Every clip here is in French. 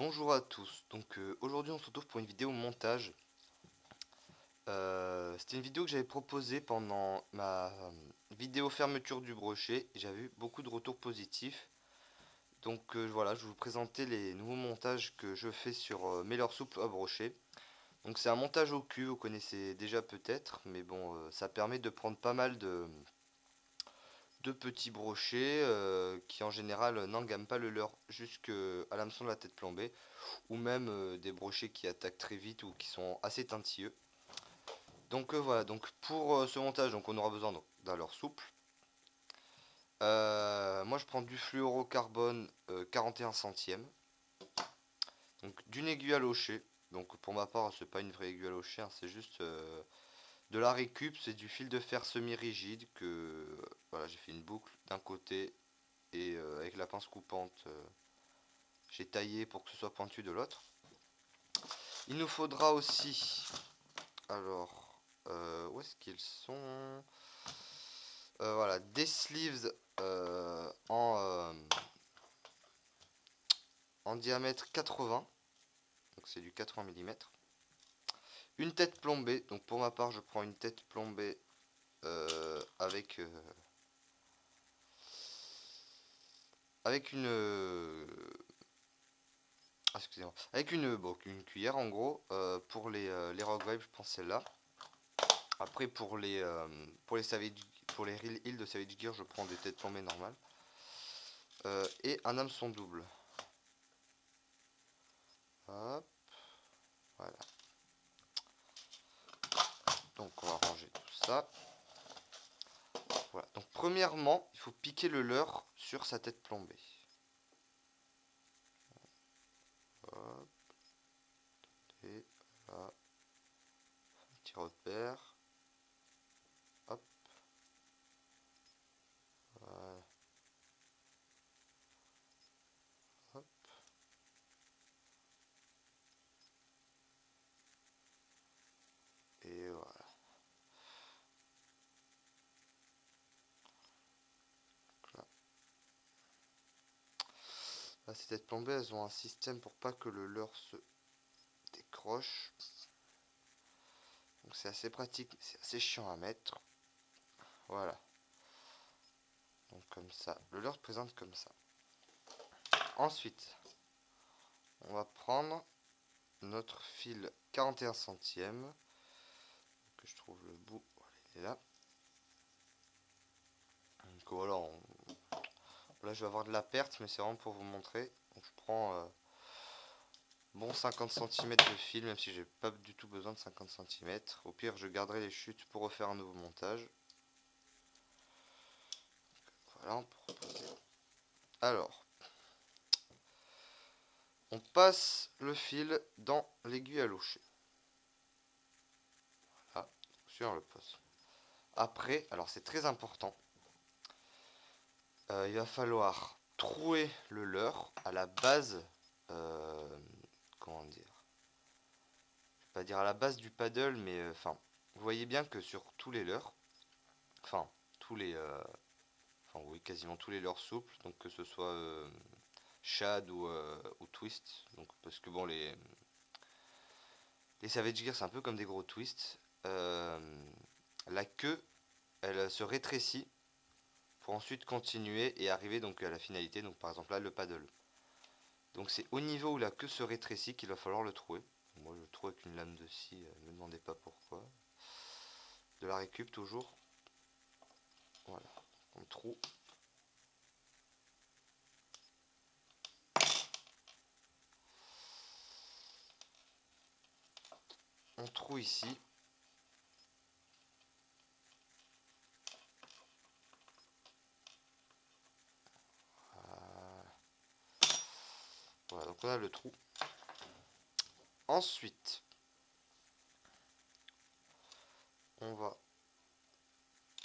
Bonjour à tous, aujourd'hui on se retrouve pour une vidéo montage. C'était une vidéo que j'avais proposée pendant ma vidéo fermeture du brochet et j'avais eu beaucoup de retours positifs. Voilà, je vais vous présenter les nouveaux montages que je fais sur mes leurres souples à brochet. Donc c'est un montage au cul, vous connaissez déjà peut-être, mais bon, ça permet de prendre pas mal de petits brochets qui en général n'engament pas le leurre jusqu'à l'hameçon de la tête plombée, ou même des brochets qui attaquent très vite ou qui sont assez tintilleux. Voilà, donc pour ce montage, donc on aura besoin d'un leurre souple. Moi je prends du fluorocarbone 41 centièmes, donc d'une aiguille à locher. Donc pour ma part, c'est pas une vraie aiguille à locher, hein, c'est juste de la récup, c'est du fil de fer semi-rigide que voilà, j'ai fait une boucle d'un côté et avec la pince coupante, j'ai taillé pour que ce soit pointu de l'autre. Il nous faudra aussi, alors, où est-ce qu'ils sont? Voilà, des sleeves en diamètre 80, donc c'est du 80 mm. Une tête plombée, donc pour ma part je prends une tête plombée avec une excusez-moi, avec une cuillère en gros. Pour les Rock Vibe, je prends celle-là. Après pour les Savage, pour les Real de Savage Gear, je prends des têtes plombées normales. Et un hameçon double. Hop, voilà. Donc on va ranger tout ça. Voilà. Donc premièrement, il faut piquer le leurre sur sa tête plombée. Hop, et là, petit repère. Hop, voilà, hop, et voilà. Là, là, ces têtes plombées, elles ont un système pour pas que le leurre se décroche. Donc c'est assez pratique, c'est assez chiant à mettre. Voilà. Donc comme ça, le leurre se présente comme ça. Ensuite, on va prendre notre fil 41 centièmes, que je trouve le bout, voilà, il est là. Donc voilà, là je vais avoir de la perte, mais c'est vraiment pour vous montrer. Donc je prends bon 50 cm de fil, même si j'ai pas du tout besoin de 50 cm. Au pire, je garderai les chutes pour refaire un nouveau montage. Voilà, on peut reposer. Alors, on passe le fil dans l'aiguille à locher. Voilà, on le pose. Après, alors c'est très important, il va falloir trouer le leurre à la base, comment dire, je vais pas dire à la base du paddle, mais enfin, vous voyez bien que sur tous les leurres, enfin, tous les, enfin oui, quasiment tous les leurres souples, donc que ce soit shad ou twist, donc parce que bon, les Savage Gear c'est un peu comme des gros twists. La queue, elle se rétrécit pour ensuite continuer et arriver donc à la finalité, donc par exemple là le paddle. Donc c'est au niveau où la queue se rétrécit qu'il va falloir le trouer. Moi je le trouve avec une lame de scie, ne me demandez pas pourquoi. De la récup toujours. Voilà, on trouve. On trouve ici. Voilà, donc on a le trou. Ensuite, on va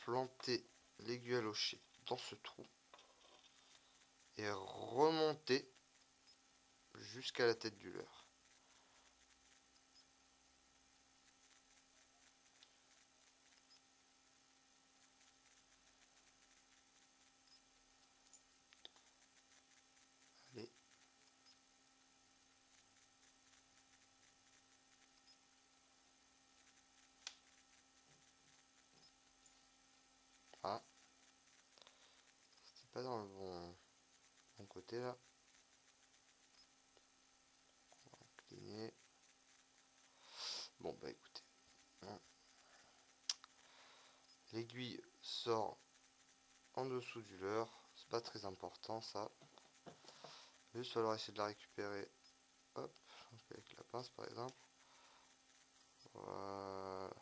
planter l'aiguille à locher dans ce trou et remonter jusqu'à la tête du leurre. Allez. pas dans le bon côté là. On va incliner. Bon bah écoutez. L'aiguille sort en dessous du leurre. C'est pas très important ça. Il va juste falloir essayer de la récupérer. Hop, avec la pince par exemple. Voilà.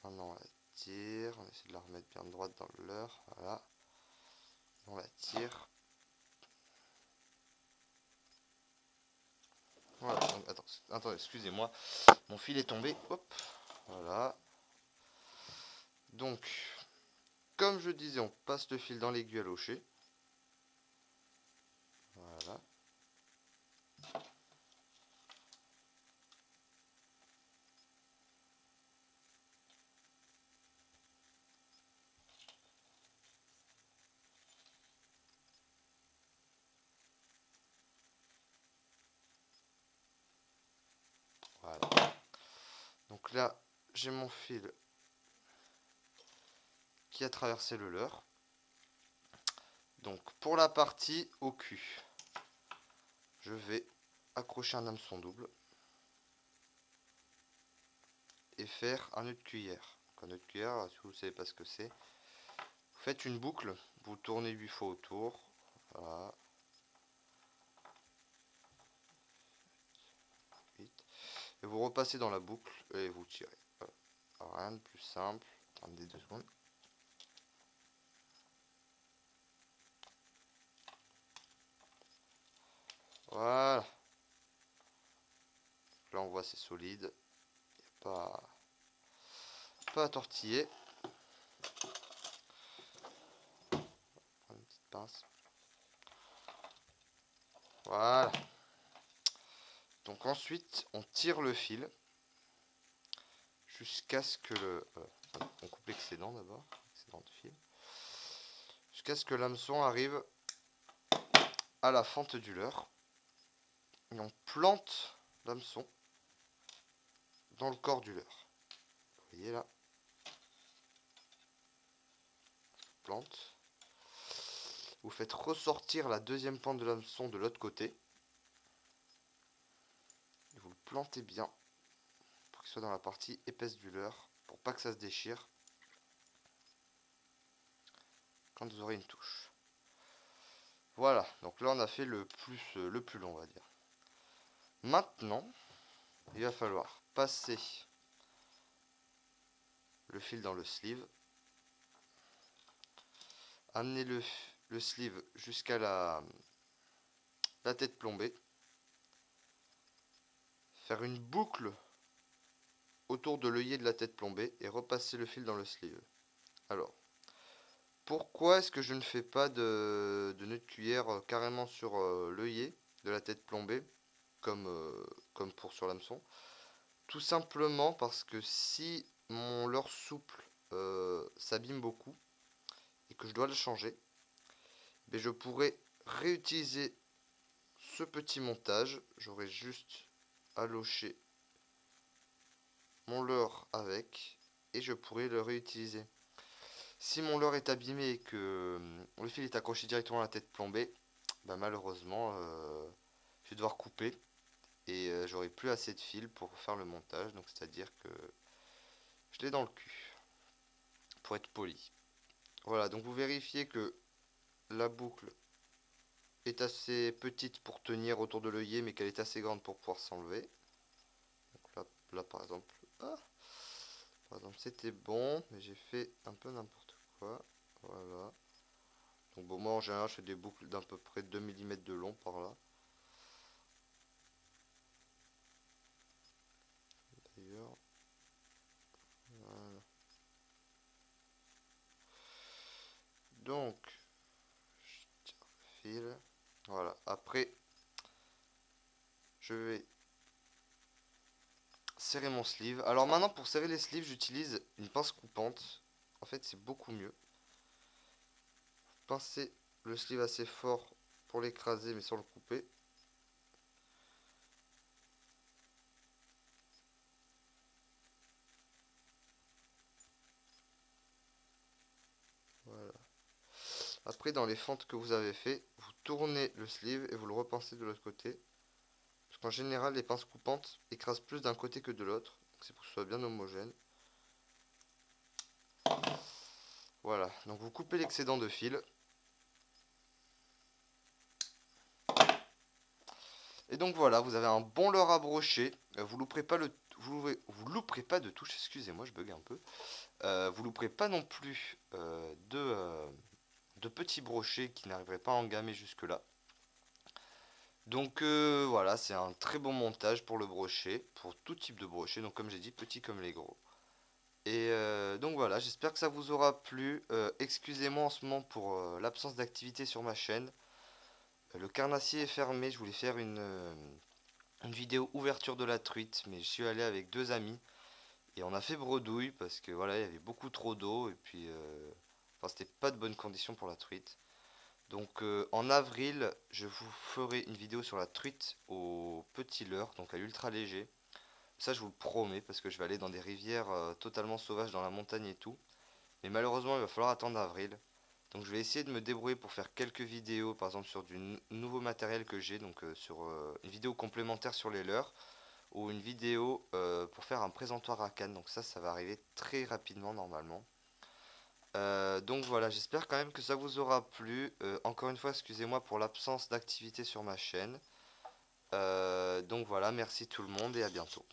Maintenant on la tire. On essaie de la remettre bien droite dans le leurre. Voilà. On la tire. Voilà. Donc, attendez, excusez-moi. Mon fil est tombé. Hop. Voilà. Donc, comme je disais, on passe le fil dans l'aiguille à locher. Voilà. Voilà. Donc là, j'ai mon fil qui a traversé le leurre. Donc pour la partie au cul, je vais accrocher un hameçon double et faire un nœud de cuillère. Donc un nœud de cuillère, si vous ne savez pas ce que c'est, vous faites une boucle, vous tournez 8 fois autour. Voilà. 8. Et vous repassez dans la boucle et vous tirez. Voilà. Alors, rien de plus simple. Attendez 2 secondes. Voilà. Là on voit c'est solide. Il n'y a pas à tortiller. Une petite pince. Voilà. Donc ensuite on tire le fil jusqu'à ce que on coupe l'excédent d'abord, l'excédent de fil, jusqu'à ce que l'hameçon arrive à la fente du leurre. Et on plante l'hameçon dans le corps du leurre. Vous voyez là, plante. Vous faites ressortir la deuxième pente de l'hameçon de l'autre côté. Et vous le plantez bien pour qu'il soit dans la partie épaisse du leurre, pour pas que ça se déchire quand vous aurez une touche. Voilà, donc là on a fait le plus long, on va dire. Maintenant, il va falloir passer le fil dans le sleeve, amener le sleeve jusqu'à la tête plombée, faire une boucle autour de l'œillet de la tête plombée et repasser le fil dans le sleeve. Alors, pourquoi est-ce que je ne fais pas de nœud de cuillère carrément sur l'œillet de la tête plombée comme pour sur l'hameçon? Tout simplement parce que si mon leurre souple s'abîme beaucoup et que je dois le changer, mais je pourrais réutiliser ce petit montage. J'aurais juste à locher mon leurre avec et je pourrais le réutiliser. Si mon leurre est abîmé et que le fil est accroché directement à la tête plombée, bah malheureusement je vais devoir couper et j'aurai plus assez de fil pour faire le montage, donc c'est à dire que je l'ai dans le cul pour être poli. Voilà, donc vous vérifiez que la boucle est assez petite pour tenir autour de l'œillet, mais qu'elle est assez grande pour pouvoir s'enlever. Donc là par exemple, c'était bon, mais j'ai fait un peu n'importe quoi. Voilà. Donc bon, moi en général je fais des boucles d'à peu près 2 mm de long par là. D'ailleurs, voilà. Donc, je tire le fil. Voilà. Après, je vais serrer mon sleeve. Alors maintenant, pour serrer les sleeves, j'utilise une pince coupante. En fait, c'est beaucoup mieux. Pincez le sleeve assez fort pour l'écraser, mais sans le couper. Voilà. Après, dans les fentes que vous avez fait, vous tournez le sleeve et vous le repincez de l'autre côté. Parce qu'en général, les pinces coupantes écrasent plus d'un côté que de l'autre. C'est pour que ce soit bien homogène. Voilà, donc vous coupez l'excédent de fil. Et donc voilà, vous avez un bon leurre à brocher. Vous louperez pas vous louperez pas de touche, excusez-moi, je bug un peu. Vous louperez pas non plus de petits brochets qui n'arriveraient pas à engamer jusque là. Donc voilà, c'est un très bon montage pour le brochet, pour tout type de brochet, donc comme j'ai dit, petits comme les gros. Et donc voilà, j'espère que ça vous aura plu. Excusez-moi en ce moment pour l'absence d'activité sur ma chaîne. Le carnassier est fermé, je voulais faire une vidéo ouverture de la truite, mais je suis allé avec deux amis et on a fait bredouille parce que voilà, il y avait beaucoup trop d'eau et puis enfin, c'était pas de bonnes conditions pour la truite. Donc en avril, je vous ferai une vidéo sur la truite au petit leurre, donc à l'ultra léger. Ça, je vous le promets parce que je vais aller dans des rivières totalement sauvages dans la montagne et tout. Mais malheureusement, il va falloir attendre avril. Donc je vais essayer de me débrouiller pour faire quelques vidéos, par exemple sur du nouveau matériel que j'ai, donc sur une vidéo complémentaire sur les leurres, ou une vidéo pour faire un présentoir à canne. Donc ça va arriver très rapidement normalement. Donc voilà, j'espère quand même que ça vous aura plu. Encore une fois, excusez-moi pour l'absence d'activité sur ma chaîne. Donc voilà, merci tout le monde et à bientôt.